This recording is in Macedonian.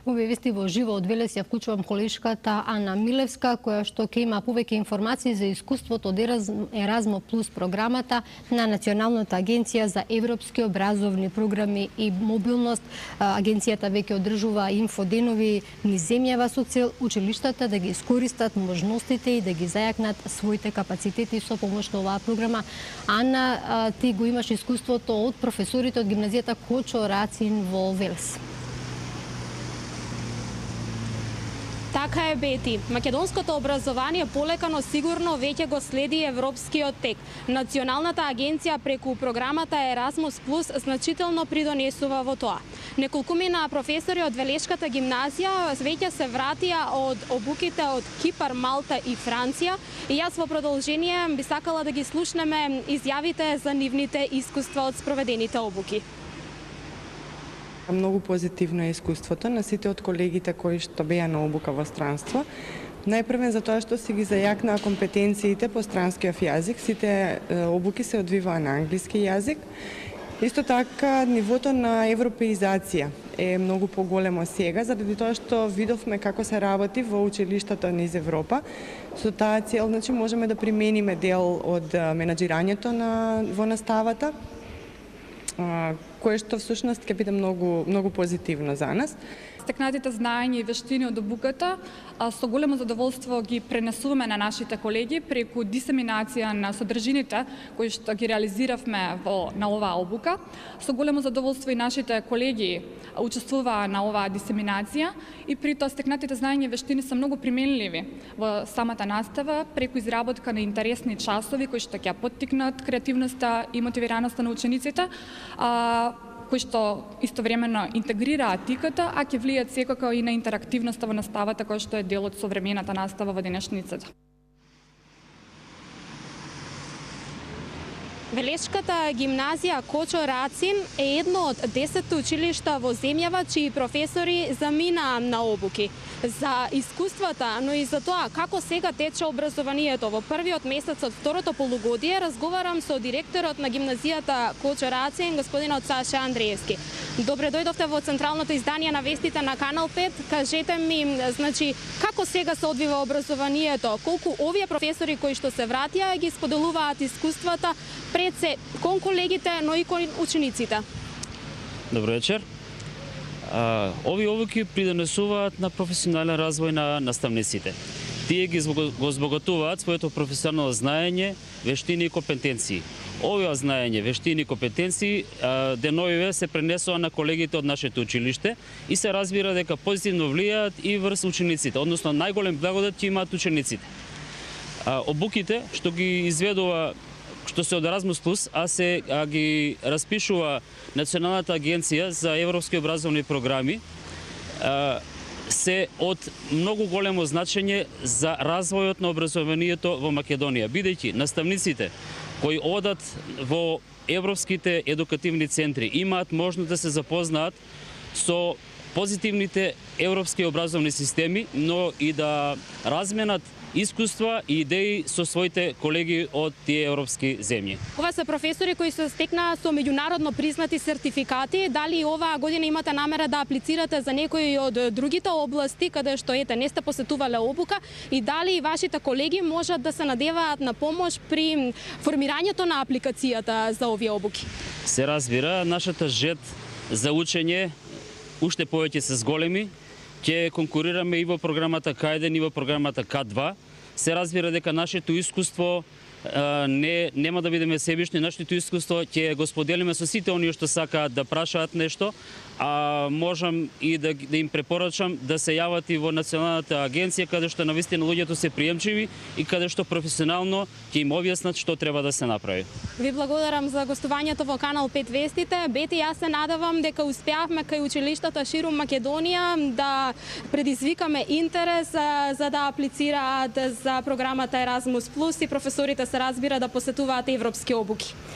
Овие вести во живо од Велес ја вклучувам колешката Ана Милевска, која што ќе има повеќе информации за искуството од Еразмо Плюс програмата на Националната агенција за европски образовни програми и мобилност. Агенцијата веќе одржува инфоденови низ земјава со цел училиштата да ги искористат можностите и да ги зајакнат своите капацитети со помош на оваа програма. Ана, ти го имаш искуството од професорите од гимназијата Кочо Рацин во Велес. Така е, Бети. Македонското образование полека но сигурно веќе го следи европскиот тек. Националната агенција преку програмата Erasmus Plus значително придонесува во тоа. Неколкумина професори од Велешката гимназија веќе се вратија од обуките од Кипар, Малта и Франција и јас во продолжение би сакала да ги слушнеме изјавите за нивните искуства од спроведените обуки. Многу позитивно е искуството на сите од колегите кои што беа на обука во странство. Најпрвен за тоа што си ги зајакнаа компетенциите по странскиот јазик, сите обуки се одвиваа на англиски јазик. Исто така, нивото на европеизација е многу поголемо сега, заради тоа што видовме како се работи во училиштата низ Европа. Со таа цел, можеме да примениме дел од менаџирањето во наставата, кое што всушност ќе биде многу позитивно за нас. Стекнатите знаења и вештини од обуката со големо задоволство ги пренесуваме на нашите колеги преку дисеминација на содржините кои што ги реализиравме на оваа обука. Со големо задоволство и нашите колеги учествуваа на оваа дисеминација и при тоа стекнатите знаења и вештини се многу применливи во самата настава преку изработка на интересни часови кои што ќе поттикнат креативноста и мотивираноста на учениците, кои што истовремено интегрираат тиката, а ќе влијат секако и на интерактивноста во наставата која што е дел од современата настава во денешницата. Велешката гимназија Кочо Рацин е едно од 10 училишта во земјава чии професори заминаа на обуки. За искуствата, но и за тоа како сега тече образованието во првиот месец од второто полугодие, разговарам со директорот на гимназијата Кочо Рацин, господинот Саша Андреевски. Добре дојдовте во централното издание на вестите на Канал 5. Кажете ми, како сега се одвива образованието? Колку овие професори кои што се вратија ги споделуваат искуствата пред се кон колегите, но и кон учениците? Добро вечер. Овие обуки придонесуваат на професионален развој на наставниците. Тие го збогатуваат своето професионално знаење, вештини и компетенции. Овие знаење, вештини и компетенции деновиве се пренесува на колегите од нашето училиште и се разбира дека позитивно влијаат и врз учениците, односно најголем благодат ќе имаат учениците. Обуките што ги изведува што се од Erasmus Plus, а ги распишува Националната агенција за европски образовни програми, се од многу големо значење за развојот на образованието во Македонија, бидејќи наставниците кои одат во европските едукативни центри имаат можност да се запознаат со позитивните европски образовни системи, но и да разменат искуства и идеи со своите колеги од тие европски земји. Ова се професори кои се стекнаа со меѓународно признати сертификати. Дали оваа година имате намера да аплицирате за некои од другите области каде што не сте посетувале обука и дали и вашите колеги можат да се надеваат на помош при формирањето на апликацијата за овие обуки? Се разбира, нашата жет за учење уште повеќе се зголеми. Ќе конкурираме и во програмата К1 и во програмата К2. Се разбира дека нашето искуство нема да бидеме себишни, нашето искуство ќе го споделиме со сите оние што сакаат да прашаат нешто, а можам и да им препорачам да се јават и во Националната агенција каде што навистина луѓето се приемчиви и каде што професионално ќе им објаснат што треба да се направи. Ви благодарам за гостувањето во Канал 5 вестите. Бети, јас се надевам дека успеавме кај училиштата ширум Македонија да предизвикаме интерес за да аплицираат за програмата Erasmus Plus и професорите се разбира да посетуваат европски обуки.